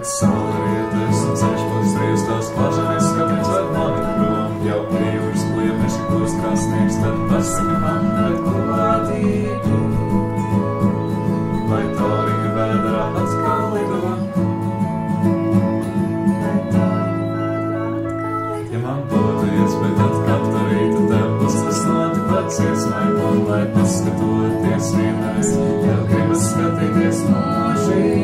kad saule rietas un ceļš paliks drīz tās plažaries, skatiens ved mani prom. Jau pie jūras pliem meši kļūst kā sniegs, tad pasaki man, bet klātību. Vai tauriņa vēderā atkal lido? Ja man būtu iespēja tad katru rītu tev uzlasnoti pats iesmaigot, lai paskatoties vienreiz, tev gribas skatīties mūžīgi.